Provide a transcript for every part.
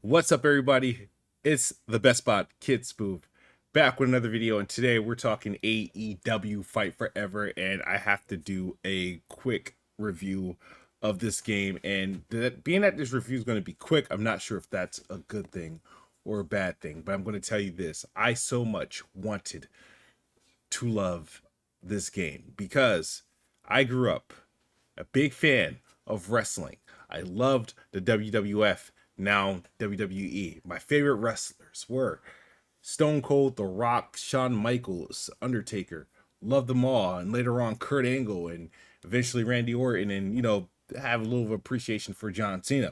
What's up, everybody? It's the best spot, Kid Spoof, back with another video, and today we're talking AEW Fight Forever, and I have to do a quick review of this game. And being that this review is going to be quick, I'm not sure if that's a good thing or a bad thing, but I'm going to tell you this: I so much wanted to love this game because I grew up a big fan of wrestling. I loved the WWF, now WWE. My favorite wrestlers were Stone Cold, The Rock, Shawn Michaels, Undertaker. Loved them all. And later on, Kurt Angle and eventually Randy Orton, and, have a little of appreciation for John Cena.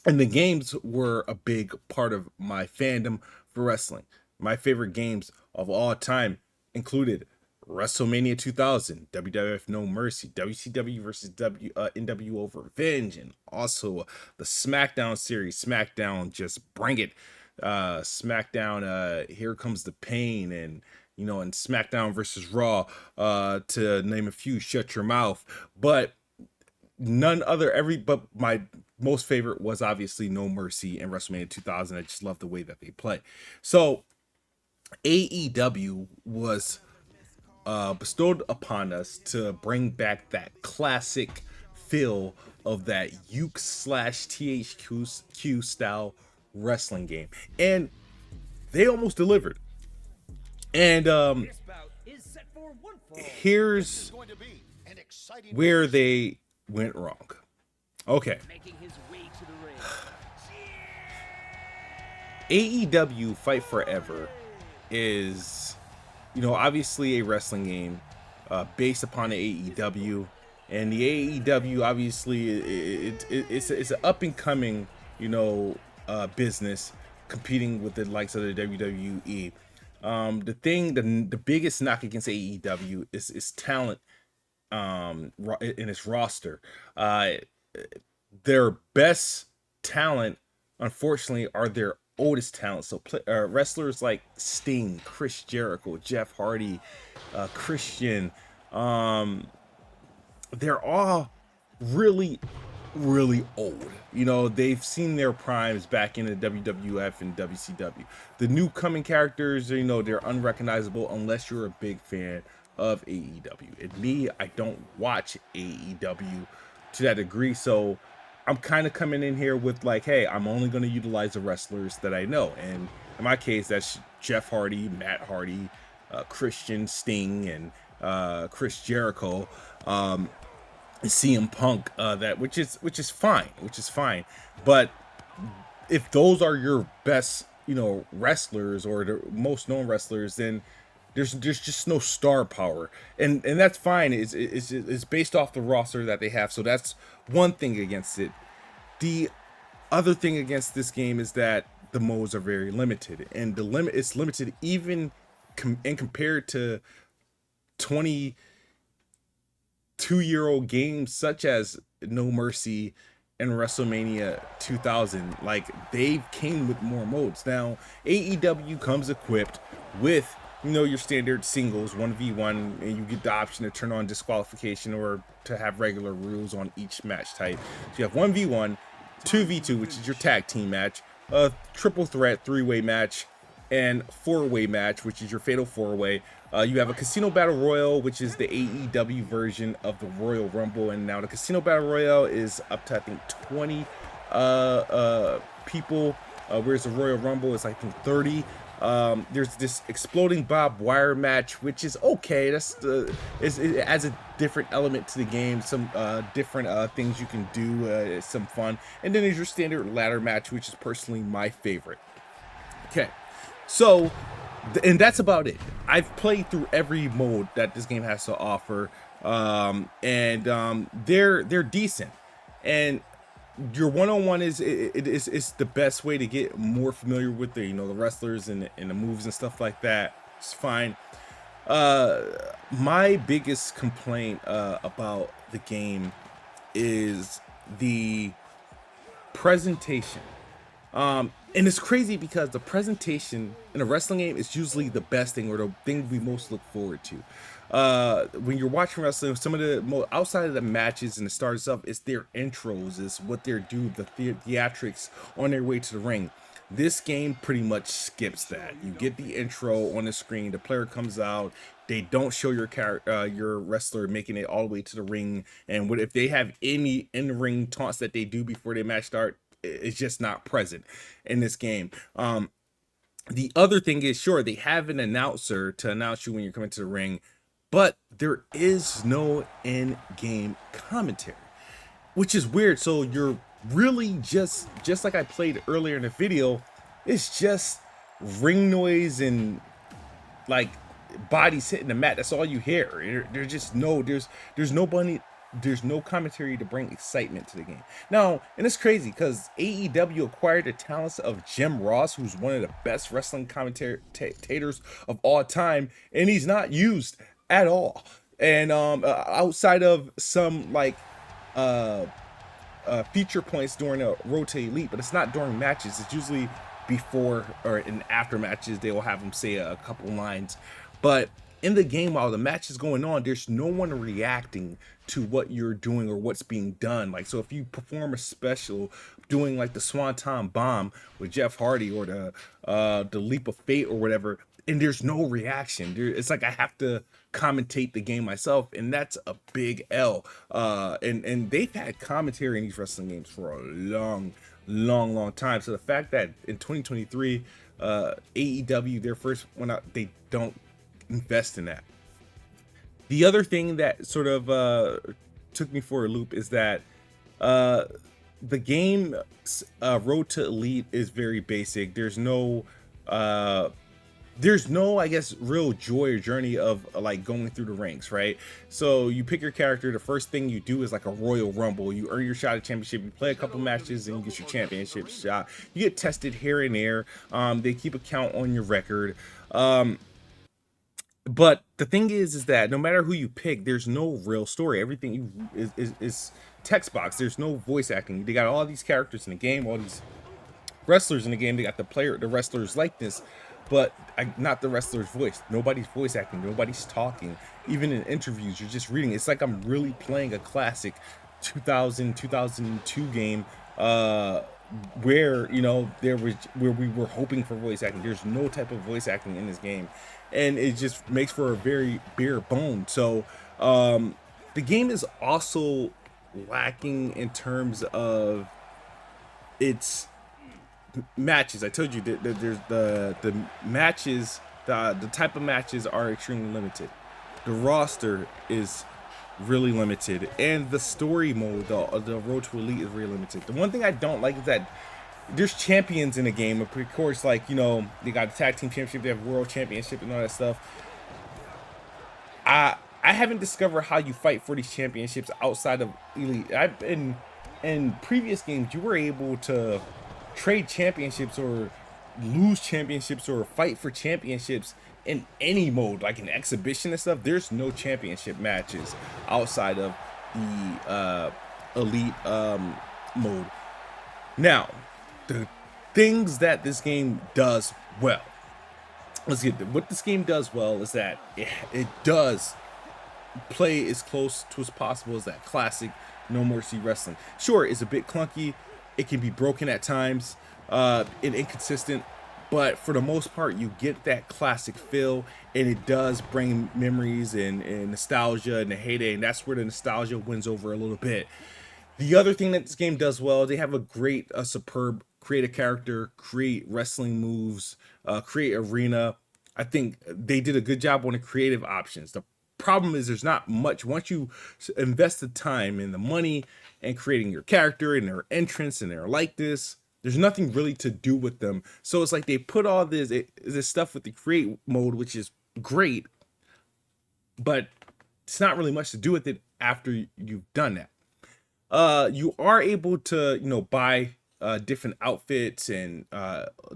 And the games were a big part of my fandom for wrestling. My favorite games of all time included WrestleMania 2000, WWF No Mercy, WCW versus NWO Revenge, and also the SmackDown series, SmackDown Just Bring It, SmackDown Here Comes the Pain, and and SmackDown versus Raw, to name a few. Shut Your Mouth. But my most favorite was obviously No Mercy and WrestleMania 2000. I just love the way that they play. So AEW was bestowed upon us to bring back that classic feel of that uke slash THQ style wrestling game, and they almost delivered. And here's where they went wrong. Okay. AEW Fight Forever is, obviously a wrestling game based upon the AEW, and the AEW obviously it's an up and coming business competing with the likes of the WWE. The biggest knock against AEW is talent in its roster. Their best talent, unfortunately, are their oldest talent. So wrestlers like Sting, Chris Jericho, Jeff Hardy, Christian, they're all really old. They've seen their primes back in the WWF and WCW. The new coming characters, they're unrecognizable unless you're a big fan of AEW. And me, I don't watch AEW to that degree, so I'm kind of coming in here with like, hey, I'm only going to utilize the wrestlers that I know. And in my case, that's Jeff Hardy, Matt Hardy, Christian, Sting, and Chris Jericho, CM Punk, which is fine. But if those are your best, wrestlers or the most known wrestlers, then there's just no star power, and that's fine. It's based off the roster that they have, so that's one thing against it. The other thing against this game is that the modes are very limited, and it's limited even compared to 22-year-old games such as No Mercy and WrestleMania 2000. Like, they came with more modes. Now AEW comes equipped with your standard singles 1v1, and you get the option to turn on disqualification or to have regular rules on each match type. So you have 1v1, 2v2, which is your tag team match, a triple threat 3-way match, and 4-way match, which is your fatal 4-way. You have a Casino Battle Royale, which is the AEW version of the Royal Rumble, and now the Casino Battle Royale is up to, I think, 20 people, whereas the Royal Rumble is, I think, 30. There's this exploding barbed wire match, which is okay. It adds a different element to the game, some different things you can do, some fun. And then there's your standard ladder match, which is personally my favorite. Okay, so and that's about it. I've played through every mode that this game has to offer, and they're decent. And your one-on-one is the best way to get more familiar with the the wrestlers and the moves and stuff like that. It's fine. My biggest complaint about the game is the presentation. And it's crazy because the presentation in a wrestling game is usually the best thing or the thing we most look forward to. When you're watching wrestling, some of the outside of the matches and the start stuff, it's their intros, is what they're doing, the theatrics on their way to the ring. This game pretty much skips that. You get the intro on the screen, the player comes out, they don't show your wrestler making it all the way to the ring, and what if they have any in-ring taunts that they do before they match start, it's just not present in this game. The other thing is, sure, they have an announcer to announce you when you're coming to the ring, but there is no in-game commentary, which is weird. So you're really just like I played earlier in the video, it's just ring noise and like bodies hitting the mat. That's all you hear. There's just there's no commentary to bring excitement to the game. Now, and it's crazy because AEW acquired the talents of Jim Ross, who's one of the best wrestling commentators of all time, and he's not used at all. And outside of some like feature points during a Road to Elite, but it's not during matches. It's usually before or in after matches. They will have them say a couple lines, but in the game while the match is going on, there's no one reacting to what you're doing or what's being done. Like, so if you perform a special doing like the Swanton Bomb with Jeff Hardy or the Leap of Fate or whatever, and there's no reaction, it's like I have to commentate the game myself, and that's a big L. And they've had commentary in these wrestling games for a long time. So the fact that in 2023 AEW, their first one out, they don't invest in that. The other thing that sort of took me for a loop is that the game Road to Elite is very basic. There's no I guess real joy or journey of like going through the ranks, right? So you pick your character, the first thing you do is like a Royal Rumble. You earn your shot at championship, you play a couple matches, and you get your championship shot. You get tested here and there. They keep a count on your record. But the thing is that no matter who you pick, there's no real story. Everything is text box. There's no voice acting. They got all these characters in the game, all these wrestlers in the game. They got the wrestler's likeness, but not the wrestler's voice. Nobody's voice acting. Nobody's talking. Even in interviews, you're just reading. It's like I'm really playing a classic 2002 game where where we were hoping for voice acting. There's no type of voice acting in this game, and it just makes for a very bare bone. So the game is also lacking in terms of its matches. I told you that there's the matches, the type of matches are extremely limited. The roster is really limited, and the story mode, the Road to Elite, is really limited. The one thing I don't like is that there's champions in the game. Of course, like, you know, they got the tag team championship, they have world championship and all that stuff. I haven't discovered how you fight for these championships outside of Elite. In previous games, you were able to trade championships or lose championships or fight for championships in any mode, like an exhibition and stuff. There's no championship matches outside of the Elite mode. Now, the things that this game does well. Let's get what this game does well is that it does play as close to as possible as that classic No Mercy wrestling. Sure, it's a bit clunky. It can be broken at times, and inconsistent, but for the most part, you get that classic feel, and it does bring memories and nostalgia and the heyday, and that's where the nostalgia wins over a little bit. The other thing that this game does well, they have a superb create a character, create wrestling moves, create arena. I think they did a good job on the creative options. The problem is there's not much. Once you invest the time and the money and creating your character and their entrance and their likeness, there's nothing really to do with them. So it's like they put all this stuff with the create mode, which is great, but it's not really much to do with it after you've done that. You are able to, buy different outfits and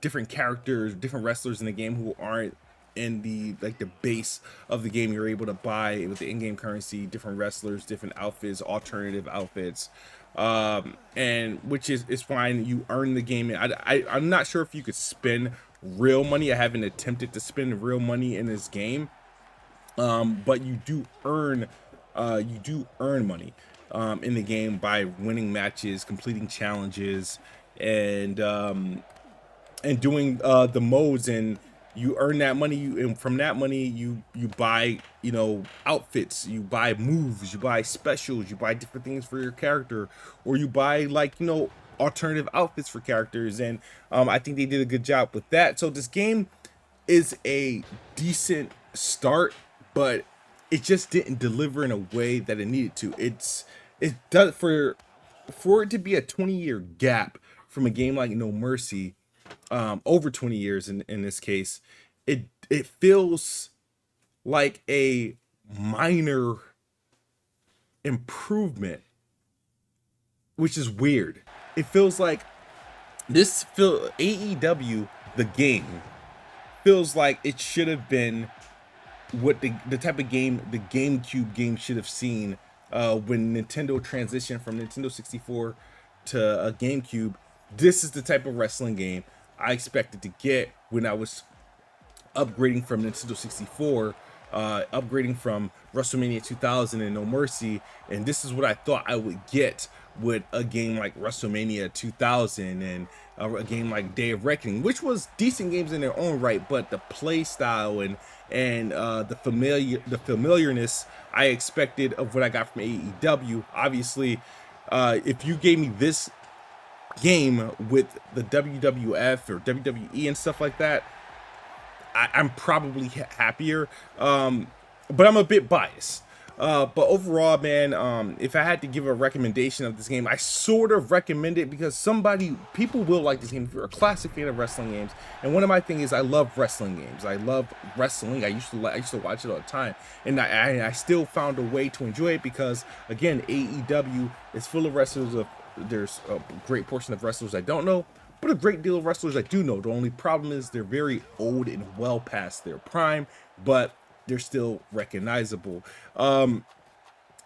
different characters, different wrestlers in the game who aren't in the base of the game. You're able to buy with the in-game currency different wrestlers, different outfits, alternative outfits. and which is fine. You earn the game. I'm not sure if you could spend real money. I haven't attempted to spend real money in this game, but you do earn money in the game by winning matches, completing challenges, and doing the modes, and you earn that money. And from that money you buy, you know, outfits, you buy moves, you buy specials, you buy different things for your character, or you buy, like, you know, alternative outfits for characters. And I think they did a good job with that. So this game is a decent start, but it just didn't deliver in a way that it needed to. It does for it to be a 20-year gap from a game like No Mercy, over 20 years in this case. It feels like a minor improvement, which is weird. It feels like AEW, the game, feels like it should have been what the type of game the GameCube game should have seen when Nintendo transitioned from Nintendo 64 to a GameCube. This is the type of wrestling game I expected to get when I was upgrading from Nintendo 64, upgrading from WrestleMania 2000 and No Mercy, and this is what I thought I would get with a game like WrestleMania 2000 and a game like Day of Reckoning, which was decent games in their own right, but the play style and the familiarness I expected of what I got from AEW. Obviously, if you gave me this game with the WWF or WWE and stuff like that, I'm probably happier, but I'm a bit biased. But overall, man, if I had to give a recommendation of this game, I sort of recommend it because people will like this game if you're a classic fan of wrestling games. And one of my things is I love wrestling games. I love wrestling. I used to watch it all the time, and I still found a way to enjoy it because, again, AEW is full of wrestlers. There's a great portion of wrestlers I don't know, but a great deal of wrestlers I do know. The only problem is they're very old and well past their prime, but they're still recognizable. And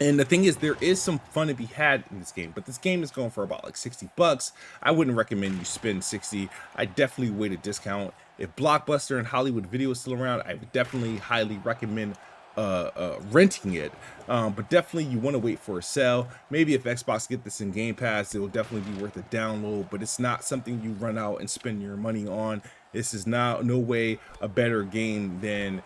the thing is, there is some fun to be had in this game, but this game is going for about like $60. I wouldn't recommend you spend 60. I definitely wait a discount. If Blockbuster and Hollywood Video is still around, I would definitely highly recommend renting it, but definitely you want to wait for a sale. Maybe if Xbox get this in Game Pass, it will definitely be worth a download, but it's not something you run out and spend your money on. This is no way a better game than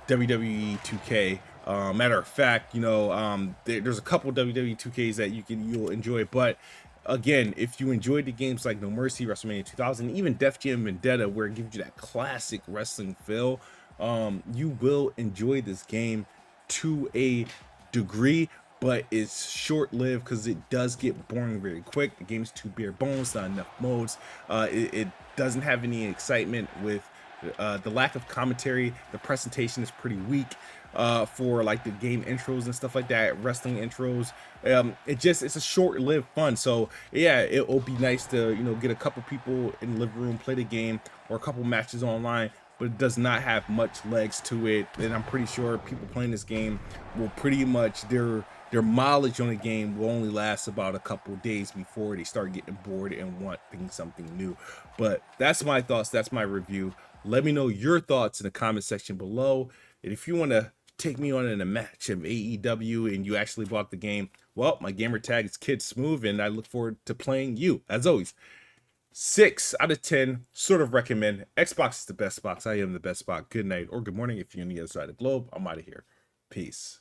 WWE 2K. Matter of fact, you know, there's a couple WWE 2Ks that you'll enjoy, but again, if you enjoyed the games like No Mercy, WrestleMania 2000, even Def Jam Vendetta, where it gives you that classic wrestling feel, you will enjoy this game to a degree, but it's short-lived because it does get boring very quick. The game's too bare bones, not enough modes. It doesn't have any excitement with the lack of commentary. The presentation is pretty weak for like the game intros and stuff like that, wrestling intros. It's a short-lived fun. So yeah, it will be nice to, you know, get a couple people in the living room, play the game, or a couple matches online, but it does not have much legs to it. And I'm pretty sure people playing this game will pretty much, their mileage on the game will only last about a couple days before they start getting bored and wanting something new. But that's my thoughts. That's my review. Let me know your thoughts in the comment section below. And if you want to take me on in a match of AEW and you actually bought the game, well, my gamer tag is Kid Smooth, and I look forward to playing you. As always, 6 out of 10, sort of recommend. Xbox is the best box. I am the best spot. Good night or good morning if you're on the other side of the globe. I'm out of here. Peace.